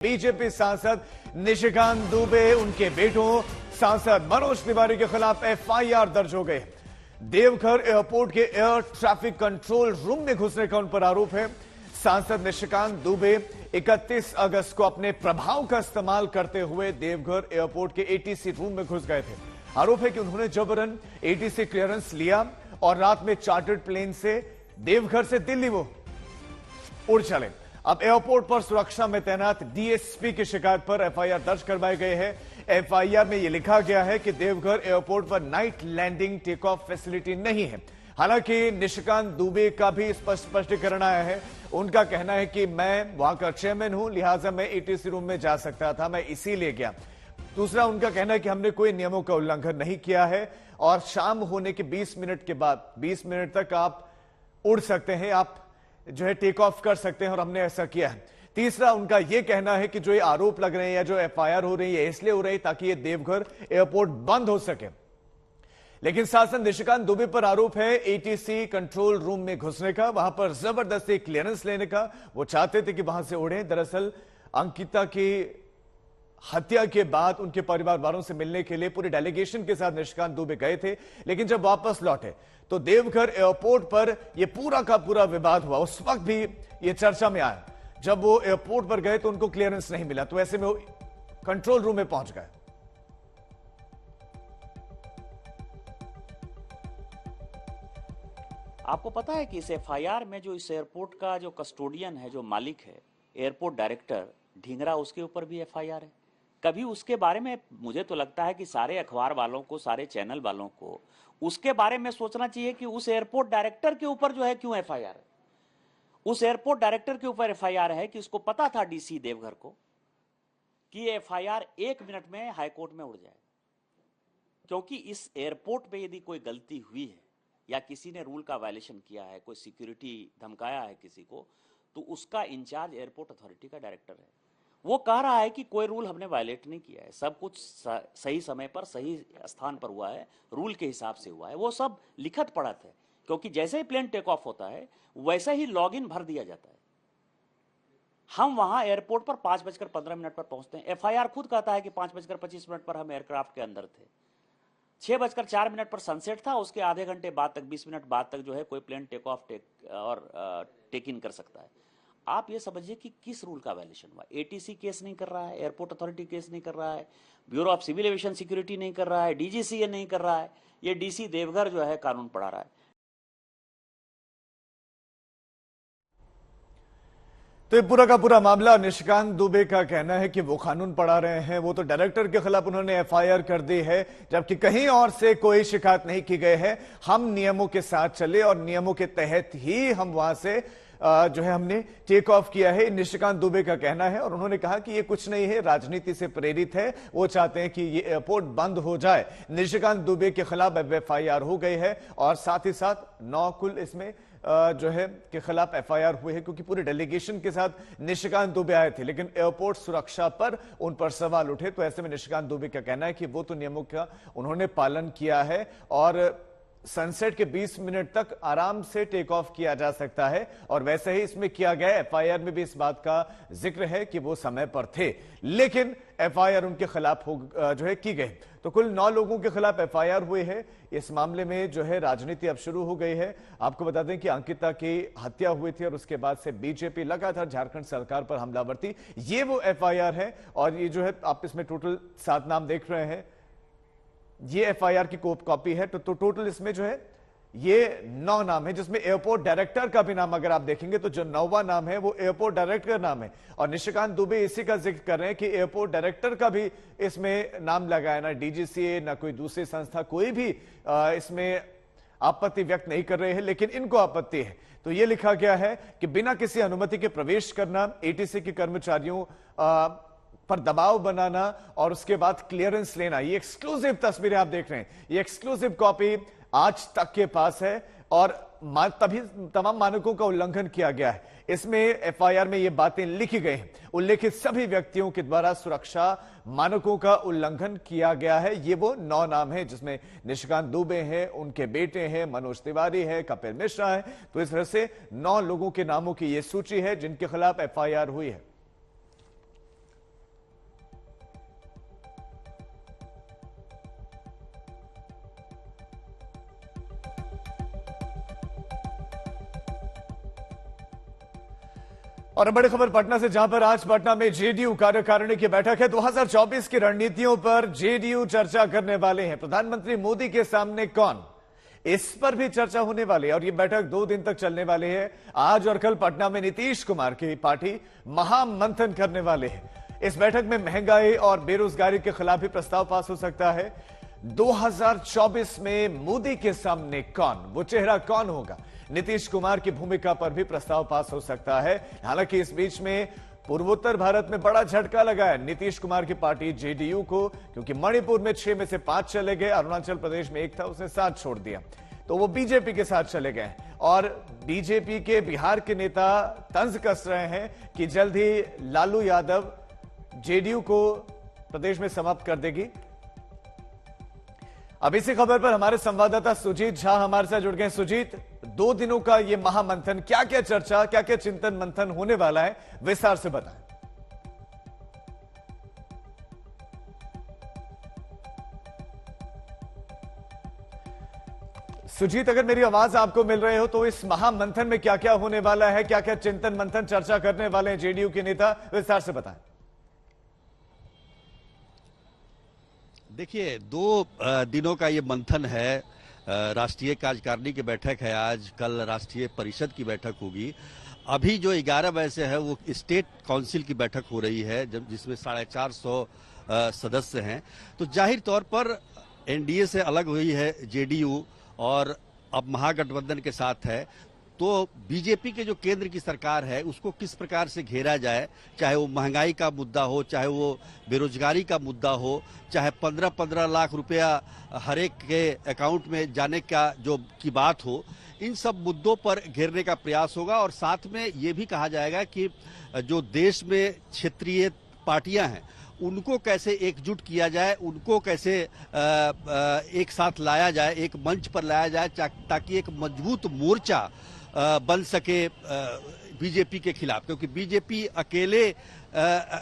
BJP सांसद निशिकांत दुबे, उनके बेटों सांसद मनोज तिवारी के खिलाफ एफआईआर दर्ज हो गए। देवघर एयरपोर्ट के एयर ट्रैफिक कंट्रोल रूम में घुसने का उन पर आरोप है। सांसद निशिकांत दुबे 31 अगस्त को अपने प्रभाव का इस्तेमाल करते हुए देवघर एयरपोर्ट के एटीसी रूम में घुस गए थे। आरोप है कि उन्होंने जबरन एटीसी क्लियरेंस लिया और रात में चार्टर्ड प्लेन से देवघर से दिल्ली वो उड़ चले। अब एयरपोर्ट पर सुरक्षा में तैनात डीएसपी की शिकायत पर एफआईआर दर्ज करवाई गई है। एफआईआर में यह लिखा गया है कि देवघर एयरपोर्ट पर night landing take off facility नहीं है। हालांकि निशिकांत दुबे का भी स्पष्टीकरण आया है। उनका कहना है कि मैं वहां का चेयरमैन हूं, लिहाजा मैं एटीसी रूम में जा सकता था, मैं इसीलिए गया। दूसरा, उनका कहना है कि हमने कोई नियमों का उल्लंघन नहीं किया है और शाम होने के 20 मिनट के बाद 20 मिनट तक आप उड़ सकते हैं, आप जो है टेक ऑफ कर सकते हैं और हमने ऐसा किया है। तीसरा, उनका यह कहना है कि जो ये आरोप लग रहे हैं या जो एफआईआर हो रही है इसलिए हो रही है ताकि ये देवघर एयरपोर्ट बंद हो सके। लेकिन सांसद निशिकांत दुबे पर आरोप है एटीसी कंट्रोल रूम में घुसने का, वहां पर जबरदस्ती क्लियरेंस लेने का। वो चाहते थे कि वहां से उड़े। दरअसल अंकिता की हत्या के बाद उनके परिवार वालों से मिलने के लिए पूरे डेलीगेशन के साथ निशिकांत दुबे गए थे, लेकिन जब वापस लौटे तो देवघर एयरपोर्ट पर यह पूरा का पूरा विवाद हुआ। उस वक्त भी यह चर्चा में आया। जब वो एयरपोर्ट पर गए तो उनको क्लियरेंस नहीं मिला, तो ऐसे में वो कंट्रोल रूम में पहुंच गए। आपको पता है कि इस एफआईआर में जो इस एयरपोर्ट का जो कस्टोडियन है, जो मालिक है, एयरपोर्ट डायरेक्टर ढींगरा, उसके ऊपर भी एफआईआर है। कभी उसके बारे में मुझे तो लगता है कि सारे अखबार वालों को, सारे चैनल वालों को उसके बारे में सोचना चाहिए कि उस एयरपोर्ट डायरेक्टर के ऊपर जो है क्यों एफआईआर है। उस एयरपोर्ट डायरेक्टर के ऊपर एफआईआर है कि उसको पता था डीसी देवघर को कि ये एफआईआर 1 मिनट में हाईकोर्ट में उड़ जाए, क्योंकि इस एयरपोर्ट पे यदि कोई गलती हुई है या किसी ने रूल का वायलेशन किया है, कोई सिक्योरिटी धमकाया है किसी को, तो उसका इंचार्ज एयरपोर्ट अथॉरिटी का डायरेक्टर है। वो कह रहा है कि कोई रूल हमने वायलेट नहीं किया है, सब कुछ सही समय पर सही स्थान पर हुआ है, रूल के हिसाब से हुआ है। वो सब लिखत पढ़त है, क्योंकि जैसे ही प्लेन टेक ऑफ होता है वैसे ही लॉगिन भर दिया जाता है। हम वहां एयरपोर्ट पर 5:15 पर पहुंचते हैं। एफआईआर खुद कहता है कि 5:25 पर हम एयरक्राफ्ट के अंदर थे। 6:04 पर सनसेट था, उसके आधे घंटे बाद तक, 20 मिनट बाद तक जो है कोई प्लेन टेक ऑफ टेक इन कर सकता है। आप ये समझिए कि किस रूल का वायलेशन हुआ। एटीसी केस नहीं कर रहा है, एयरपोर्ट अथॉरिटी केस नहीं कर रहा है, bureau of civil aviation security नहीं कर रहा है, डीजीसीए नहीं कर रहा है, ये डीसी देवघर जो है कानून पढ़ा रहा है। तो ये पूरा का पूरा मामला, निशिकांत दुबे का कहना है कि वो कानून पढ़ा रहे हैं। वो तो डायरेक्टर के खिलाफ उन्होंने एफआईआर कर दी है, जबकि कहीं और से कोई शिकायत नहीं की गई है। हम नियमों के साथ चले और नियमों के तहत ही हम वहां से जो है हमने टेक ऑफ किया है, निशिकांत दुबे का कहना है। और उन्होंने कहा कि ये कुछ नहीं है, राजनीति से प्रेरित है। वो चाहते हैं कि ये एयरपोर्ट बंद हो जाए। निशिकांत दुबे के खिलाफ एफआईआर हो गई है और साथ ही साथ 9 कुल इसमें जो है के खिलाफ एफआईआर हुई है, क्योंकि पूरे डेलीगेशन के साथ निशिकांत दुबे आए थे, लेकिन एयरपोर्ट सुरक्षा पर उन पर सवाल उठे। तो ऐसे में निशिकांत दुबे का कहना है कि वो तो नियमों का उन्होंने पालन किया है और सनसेट के 20 मिनट तक आराम से टेक ऑफ किया जा सकता है और वैसे ही इसमें किया गया। एफआईआर में भी इस बात का जिक्र है कि वो समय पर थे, लेकिन एफआईआर उनके खिलाफ जो है की गई। तो कुल 9 लोगों के खिलाफ एफआईआर हुई है। इस मामले में जो है राजनीति अब शुरू हो गई है। आपको बता दें कि अंकिता की हत्या हुई थी और उसके बाद से बीजेपी लगातार झारखंड सरकार पर हमलावर थी। ये वो एफआईआर है और ये जो है आप इसमें टोटल 7 नाम देख रहे हैं। ये एफआईआर की कॉपी है। तो टोटल इसमें जो है ये 9 नाम है, जिसमें एयरपोर्ट डायरेक्टर का भी नाम अगर आप देखेंगे तो जो 9वां नाम है वो एयरपोर्ट डायरेक्टर का नाम है। और निशिकांत दुबे इसी का जिक्र कर रहे हैं कि एयरपोर्ट डायरेक्टर का भी इसमें नाम लगा है। ना डीजीसीए ना कोई दूसरी संस्था, कोई भी इसमें आपत्ति व्यक्त नहीं कर रहे हैं, लेकिन इनको आपत्ति है। तो ये लिखा गया है कि बिना किसी अनुमति के प्रवेश करना, एटीसी के कर्मचारियों पर दबाव बनाना और उसके बाद क्लियरेंस लेना। ये एक्सक्लूसिव तस्वीरें आप देख रहे हैं, ये एक्सक्लूसिव कॉपी आज तक के पास है और तभी तमाम मानकों का उल्लंघन किया गया है। इसमें एफआईआर में ये बातें लिखी गई हैं। उल्लेखित सभी व्यक्तियों के द्वारा सुरक्षा मानकों का उल्लंघन किया गया है। ये वो 9 नाम हैं, जिसमें निशिकांत दुबे हैं, उनके बेटे हैं, मनोज तिवारी है, कपिल मिश्रा है। तो इस तरह से 9 लोगों के नामों की यह सूची है जिनके खिलाफ एफआईआर हुई है। और बड़ी खबर पटना से, जहां पर आज पटना में जेडीयू कार्यकारिणी की बैठक है। 2024 की रणनीतियों पर जेडीयू चर्चा करने वाले हैं। प्रधानमंत्री मोदी के सामने कौन, इस पर भी चर्चा होने वाली है और ये बैठक 2 दिन तक चलने वाली है। आज और कल पटना में नीतीश कुमार की पार्टी महामंथन करने वाले हैं। इस बैठक में महंगाई और बेरोजगारी के खिलाफ भी प्रस्ताव पास हो सकता है। 2024 में मोदी के सामने कौन, वो चेहरा कौन होगा, नीतीश कुमार की भूमिका पर भी प्रस्ताव पास हो सकता है। हालांकि इस बीच में पूर्वोत्तर भारत में बड़ा झटका लगा है नीतीश कुमार की पार्टी जेडीयू को, क्योंकि मणिपुर में 6 में से 5 चले गए, अरुणाचल प्रदेश में 1 था, उसने 7 छोड़ दिया, तो वो बीजेपी के साथ चले गए। और बीजेपी के बिहार के नेता तंज कस रहे हैं कि जल्द ही लालू यादव जेडीयू को प्रदेश में समाप्त कर देगी। अब इसी खबर पर हमारे संवाददाता सुजीत झा हमारे साथ जुड़ गए। सुजीत, 2 दिनों का ये महामंथन, क्या क्या चर्चा, क्या क्या चिंतन मंथन होने वाला है, विस्तार से बताएं। सुजीत, अगर मेरी आवाज आपको मिल रही हो तो इस महामंथन में क्या क्या होने वाला है, क्या क्या चिंतन मंथन चर्चा करने वाले हैं जेडीयू के नेता, विस्तार से बताएं। देखिए, 2 दिनों का ये मंथन है। राष्ट्रीय कार्यकारिणी की बैठक है आज, कल राष्ट्रीय परिषद की बैठक होगी। अभी जो 11 बजे से है वो स्टेट काउंसिल की बैठक हो रही है, जिसमें 450 सदस्य हैं। तो जाहिर तौर पर एनडीए से अलग हुई है जेडीयू और अब महागठबंधन के साथ है, तो बीजेपी के जो केंद्र की सरकार है उसको किस प्रकार से घेरा जाए, चाहे वो महंगाई का मुद्दा हो, चाहे वो बेरोजगारी का मुद्दा हो, चाहे 15-15 लाख रुपया हर एक के अकाउंट में जाने का जो की बात हो, इन सब मुद्दों पर घेरने का प्रयास होगा। और साथ में ये भी कहा जाएगा कि जो देश में क्षेत्रीय पार्टियां हैं उनको कैसे एकजुट किया जाए, उनको कैसे एक साथ लाया जाए, एक मंच पर लाया जाए, ताकि एक मजबूत मोर्चा बन सके बीजेपी के खिलाफ। क्योंकि बीजेपी अकेले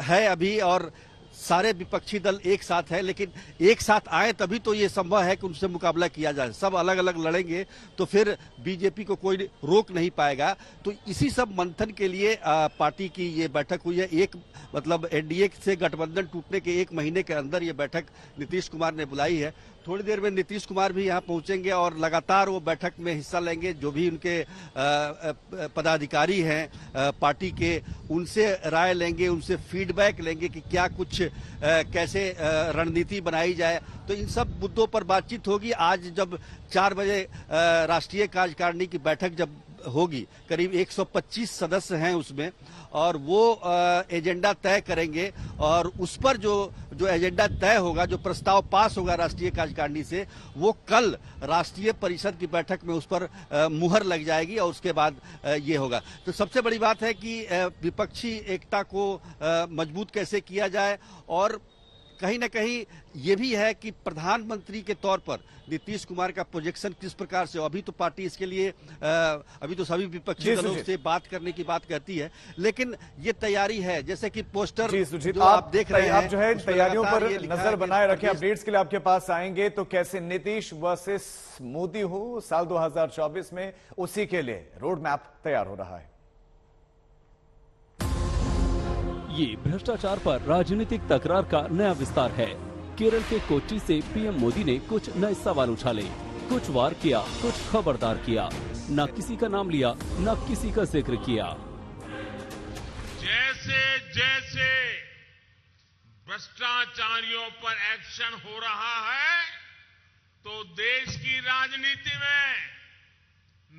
है अभी और सारे विपक्षी दल एक साथ है, लेकिन एक साथ आए तभी तो ये संभव है कि उनसे मुकाबला किया जाए। सब अलग अलग लड़ेंगे तो फिर बीजेपी को कोई रोक नहीं पाएगा। तो इसी सब मंथन के लिए पार्टी की ये बैठक हुई है। एक मतलब एनडीए से गठबंधन टूटने के 1 महीने के अंदर ये बैठक नीतीश कुमार ने बुलाई है। थोड़ी देर में नीतीश कुमार भी यहाँ पहुंचेंगे और लगातार वो बैठक में हिस्सा लेंगे। जो भी उनके पदाधिकारी हैं पार्टी के, उनसे राय लेंगे, उनसे फीडबैक लेंगे कि क्या कुछ कैसे रणनीति बनाई जाए। तो इन सब मुद्दों पर बातचीत होगी। आज जब 4 बजे राष्ट्रीय कार्यकारिणी की बैठक जब होगी, करीब 125 सदस्य हैं उसमें, और वो एजेंडा तय करेंगे और उस पर जो एजेंडा तय होगा, जो प्रस्ताव पास होगा राष्ट्रीय कार्यकारिणी से, वो कल राष्ट्रीय परिषद की बैठक में उस पर मुहर लग जाएगी और उसके बाद ये होगा। तो सबसे बड़ी बात है कि विपक्षी एकता को मजबूत कैसे किया जाए, और कहीं ना कहीं ये भी है कि प्रधानमंत्री के तौर पर नीतीश कुमार का प्रोजेक्शन किस प्रकार से। अभी तो पार्टी इसके लिए अभी तो सभी विपक्षी दलों से बात करने की बात कहती है, लेकिन ये तैयारी है। जैसे कि पोस्टर जो आप देख रहे हैं, आप जो है तैयारियों पर नजर बनाए रखें। अपडेट्स के लिए आपके पास आएंगे। तो कैसे नीतीश वर्सेस मोदी हो साल 2024 में, उसी के लिए रोड मैप तैयार हो रहा है। ये भ्रष्टाचार पर राजनीतिक तकरार का नया विस्तार है। केरल के कोच्चि से पीएम मोदी ने कुछ नए सवाल उछाले, कुछ वार किया, कुछ खबरदार किया। न किसी का नाम लिया, न किसी का जिक्र किया। जैसे जैसे भ्रष्टाचारियों पर एक्शन हो रहा है, तो देश की राजनीति में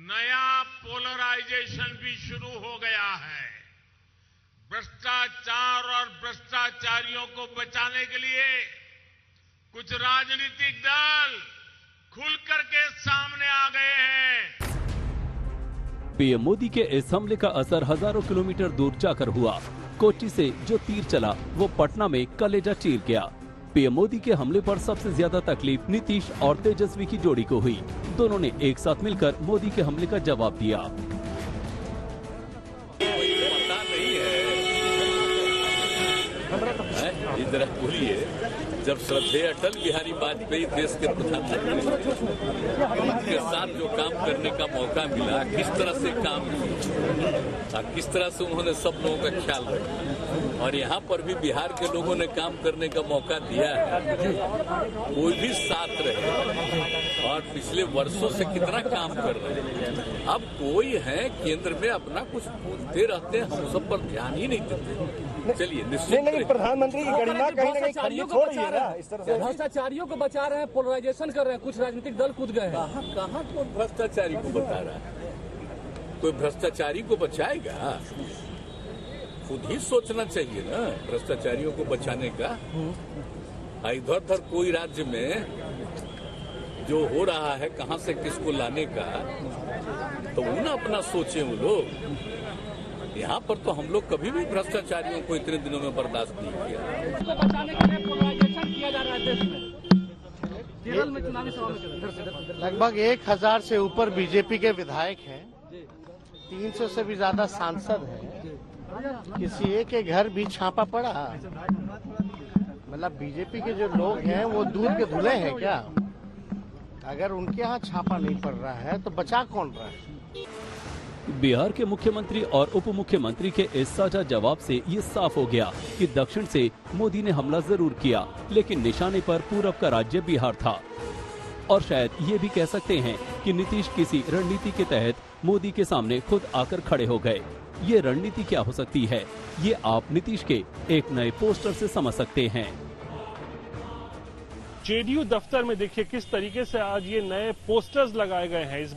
नया पोलराइजेशन भी शुरू हो गया है। भ्रष्टाचार और भ्रष्टाचारियों को बचाने के लिए कुछ राजनीतिक दल खुल करके सामने आ गए हैं। पीएम मोदी के इस हमले का असर हजारों किलोमीटर दूर जाकर हुआ। कोच्चि से जो तीर चला वो पटना में कलेजा चीर गया। पीएम मोदी के हमले पर सबसे ज्यादा तकलीफ नीतीश और तेजस्वी की जोड़ी को हुई। दोनों ने एक साथ मिलकर मोदी के हमले का जवाब दिया। ये जरा बोलिए, जब श्रद्धेय अटल बिहारी वाजपेयी देश के प्रधानमंत्री उनके साथ जो काम करने का मौका मिला, किस तरह से काम किया और किस तरह से उन्होंने सब लोगों का ख्याल रखा, और यहाँ पर भी बिहार के लोगों ने काम करने का मौका दिया है, कोई भी साथ रहे और पिछले वर्षों से कितना काम कर रहे हैं। अब कोई है केंद्र में अपना कुछ पूछते रहते हैं, हम सब पर ध्यान ही नहीं देते। चलिए निश्चित नहीं, लेकिन प्रधानमंत्री की गरिमा कहीं ना कहीं खंडित हो रही है ना, इस तरह से भ्रष्टाचारियों को बचा रहे हैं, पोलराइजेशन कर रहे हैं, कुछ राजनीतिक दल कूद गए हैं। कहाँ कौन भ्रष्टाचारी को बता रहा है? कोई भ्रष्टाचारी को बचाएगा? खुद ही सोचना चाहिए ना भ्रष्टाचारियों को बचाने का। इधर उधर कोई राज्य में जो हो रहा है, कहां से किसको लाने का, तो वो ना अपना सोचे वो लोग। यहाँ पर तो हम लोग कभी भी भ्रष्टाचारियों को इतने दिनों में बर्दाश्त नहीं किया। बचाने के लिए पोलराइजेशन किया जा रहा है देश में। केरल में चुनावी सभा में लगभग 1000 से ऊपर बीजेपी के विधायक हैं, 300 से भी ज्यादा सांसद हैं, किसी एक के घर भी छापा पड़ा? मतलब बीजेपी के जो लोग हैं वो दूध के धुले हैं क्या? अगर उनके यहाँ छापा नहीं पड़ रहा है तो बचा कौन रहा है? बिहार के मुख्यमंत्री और उप मुख्यमंत्री के इस साझा जवाब से ये साफ हो गया कि दक्षिण से मोदी ने हमला जरूर किया, लेकिन निशाने पर पूरब का राज्य बिहार था। और शायद ये भी कह सकते हैं कि नीतीश किसी रणनीति के तहत मोदी के सामने खुद आकर खड़े हो गए। ये रणनीति क्या हो सकती है, ये आप नीतीश के एक नए पोस्टर से समझ सकते हैं। जेडीयू दफ्तर में देखिए किस तरीके से आज ये नए पोस्टर्स लगाए गए हैं। इस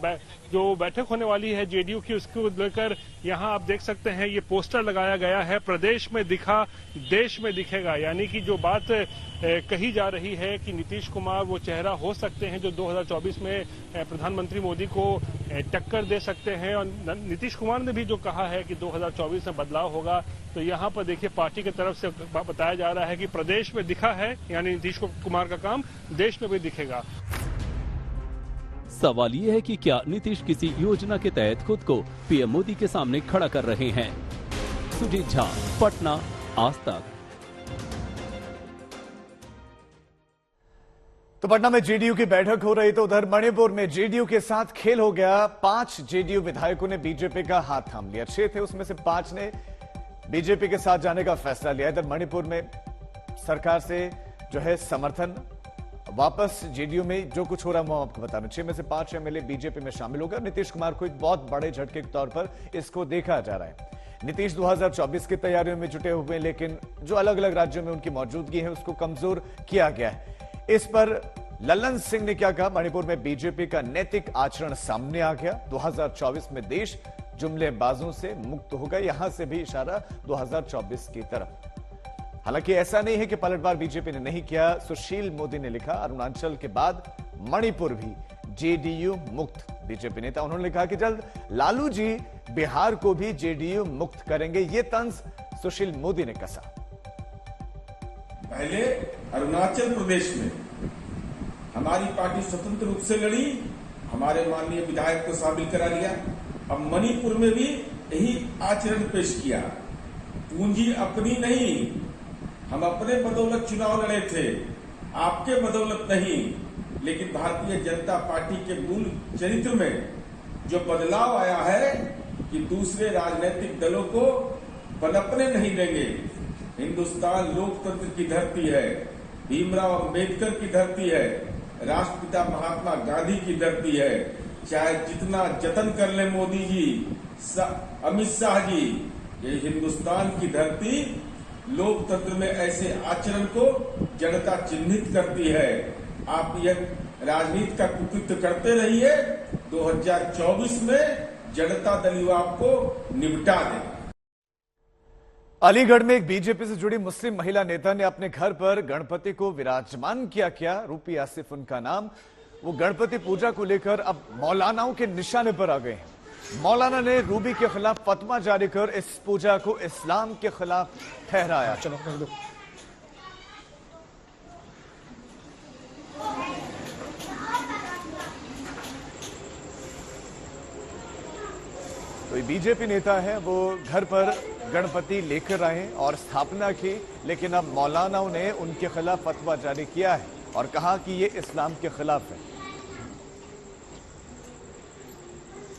जो बैठक होने वाली है जेडीयू की, उसको लेकर यहाँ आप देख सकते हैं ये पोस्टर लगाया गया है, प्रदेश में दिखा देश में दिखेगा। यानी कि जो बात कही जा रही है कि नीतीश कुमार वो चेहरा हो सकते हैं जो 2024 में प्रधानमंत्री मोदी को टक्कर दे सकते हैं। और नीतीश कुमार ने भी जो कहा है कि 2024 में बदलाव होगा, तो यहाँ पर देखिए पार्टी की तरफ से बताया जा रहा है कि प्रदेश में दिखा है, यानी नीतीश कुमार का काम देश में भी दिखेगा। सवाल ये है कि क्या नीतीश किसी योजना के तहत खुद को पीएम मोदी के सामने खड़ा कर रहे हैं। सुजीत झा, पटना, आज तक। तो पटना में जेडीयू की बैठक हो रही तो उधर मणिपुर में जेडीयू के साथ खेल हो गया। 5 जेडीयू विधायकों ने बीजेपी का हाथ थाम लिया। 6 थे, उसमें से 5 ने बीजेपी के साथ जाने का फैसला लिया। इधर मणिपुर में सरकार से जो है समर्थन वापस जेडीयू में जो कुछ हो रहा है वो आपको बता रहे। 6 में से 5 एमएलए बीजेपी में शामिल हो गए। नीतीश कुमार को एक बहुत बड़े झटके के तौर पर इसको देखा जा रहा है। नीतीश 2024 की तैयारियों में जुटे हुए हैं, लेकिन जो अलग अलग राज्यों में उनकी मौजूदगी है उसको कमजोर किया गया है। इस पर लल्लन सिंह ने क्या कहा? मणिपुर में बीजेपी का नैतिक आचरण सामने आ गया। 2024 में देश जुमलेबाजों से मुक्त होगा, यहां से भी इशारा 2024 की तरफ। हालांकि ऐसा नहीं है कि पलटवार बीजेपी ने नहीं किया। सुशील मोदी ने लिखा, अरुणाचल के बाद मणिपुर भी जेडीयू मुक्त। बीजेपी नेता उन्होंने कहा कि जल्द लालू जी बिहार को भी जेडीयू मुक्त करेंगे। ये तंज सुशील मोदी ने कसा। पहले अरुणाचल प्रदेश में हमारी पार्टी स्वतंत्र रूप से लड़ी, हमारे माननीय विधायक को शामिल करा लिया। अब मणिपुर में भी यही आचरण पेश किया। पूंजी अपनी नहीं, हम अपने बदौलत चुनाव लड़े थे, आपके बदौलत नहीं। लेकिन भारतीय जनता पार्टी के मूल चरित्र में जो बदलाव आया है कि दूसरे राजनीतिक दलों को पनपने नहीं देंगे। हिंदुस्तान लोकतंत्र की धरती है, भीमराव अंबेडकर की धरती है, राष्ट्रपिता महात्मा गांधी की धरती है। चाहे जितना जतन कर ले मोदी जी, अमित शाह जी, ये हिंदुस्तान की धरती लोकतंत्र में ऐसे आचरण को जनता चिन्हित करती है। आप यह राजनीति का कुकृत्य करते रहिए, 2024 में जनता दल युवा को निपटा दे। अलीगढ़ में एक बीजेपी से जुड़ी मुस्लिम महिला नेता ने अपने घर पर गणपति को विराजमान किया। रूपी आसिफ उनका नाम। वो गणपति पूजा को लेकर अब मौलानाओं के निशाने पर आ गए हैं। मौलाना ने रूबी के खिलाफ फतवा जारी कर इस पूजा को इस्लाम के खिलाफ ठहराया। चलो तो बीजेपी नेता है, वो घर पर गणपति लेकर आए और स्थापना की, लेकिन अब मौलानाओं ने उनके खिलाफ फतवा जारी किया है और कहा कि ये इस्लाम के खिलाफ है।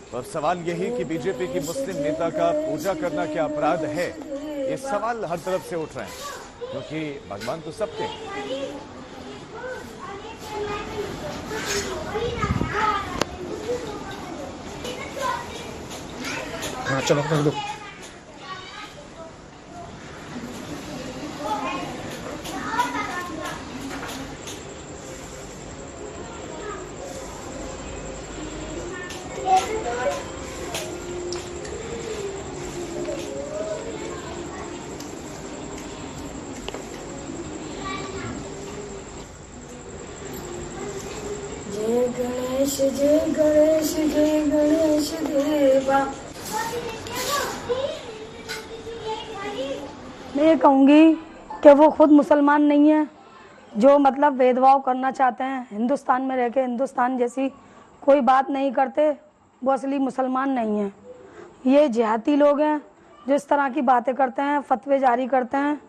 तो अब सवाल यही कि बीजेपी की मुस्लिम नेता का पूजा करना क्या अपराध है, ये सवाल हर तरफ से उठ रहे हैं, क्योंकि भगवान तो सबके हैं। हाँ चलो कर दो। जय गणेश जय गणेश जय गणेश देवा। मैं ये कहूँगी कि वो खुद मुसलमान नहीं है, जो मतलब भेदभाव करना चाहते हैं, हिंदुस्तान में रह के हिंदुस्तान जैसी कोई बात नहीं करते, वो असली मुसलमान नहीं है। ये जिहादी लोग हैं जो इस तरह की बातें करते हैं, फतवे जारी करते हैं,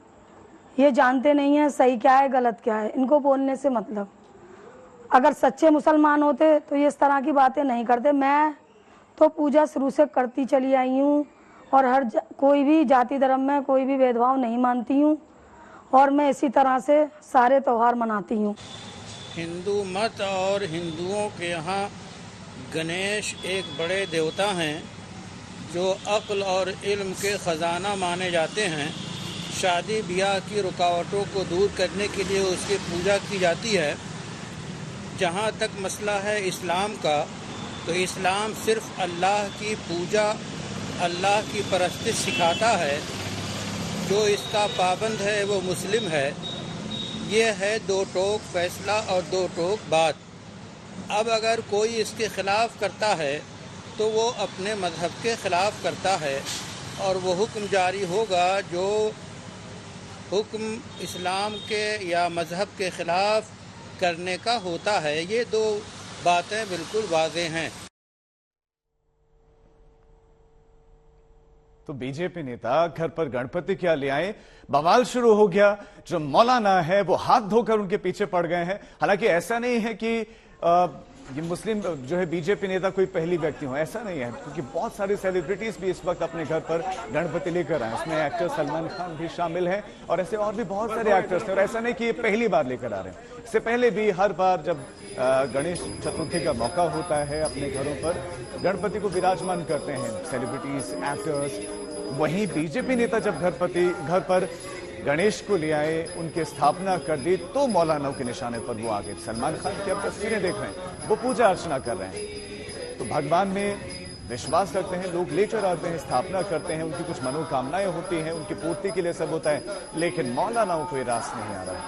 ये जानते नहीं हैं सही क्या है गलत क्या है। इनको बोलने से मतलब, अगर सच्चे मुसलमान होते तो ये इस तरह की बातें नहीं करते। मैं तो पूजा शुरू से करती चली आई हूँ और कोई भी जाति धर्म में कोई भी भेदभाव नहीं मानती हूँ और मैं इसी तरह से सारे त्यौहार मनाती हूँ। हिंदू मत और हिंदुओं के यहाँ गणेश एक बड़े देवता हैं जो अक्ल और इल्म के ख़जाना माने जाते हैं। शादी ब्याह की रुकावटों को दूर करने के लिए उसकी पूजा की जाती है। जहाँ तक मसला है इस्लाम का, तो इस्लाम सिर्फ अल्लाह की पूजा, अल्लाह की परस्तिश सिखाता है। जो इसका पाबंद है वो मुस्लिम है। ये है दो टोक फैसला और दो टोक बात। अब अगर कोई इसके ख़िलाफ़ करता है तो वो अपने मज़हब के ख़िलाफ़ करता है और वो हुक्म जारी होगा जो हुक्म इस्लाम के या मज़हब के ख़िलाफ़ करने का होता है। ये दो बातें बिल्कुल वाज़ेह हैं। तो बीजेपी नेता घर पर गणपति क्या ले आए, बवाल शुरू हो गया। जो मौलाना है वो हाथ धोकर उनके पीछे पड़ गए हैं। हालांकि ऐसा नहीं है कि ये मुस्लिम जो है बीजेपी नेता कोई पहली व्यक्ति हो, ऐसा नहीं है, क्योंकि बहुत सारे सेलिब्रिटीज भी इस वक्त अपने घर पर गणपति लेकर आए। उसमें एक्टर सलमान खान भी शामिल हैं और ऐसे और भी बहुत सारे एक्टर्स हैं। और ऐसा नहीं कि ये पहली बार लेकर आ रहे हैं, इससे पहले भी हर बार जब गणेश चतुर्थी का मौका होता है अपने घरों पर गणपति को विराजमान करते हैं सेलिब्रिटीज, एक्टर्स। वहीं बीजेपी नेता जब घर पर गणेश को ले आए, उनकी स्थापना कर दी, तो मौलानाओं के निशाने पर वो आ गए। सलमान खान की अब तस्वीरें देख रहे हैं, वो पूजा अर्चना कर रहे हैं। तो भगवान में विश्वास रखते हैं लोग, लेकर आते हैं, स्थापना करते हैं, उनकी कुछ मनोकामनाएं होती हैं, उनकी पूर्ति के लिए सब होता है। लेकिन मौलानाओं को ये रास नहीं आ रहा है।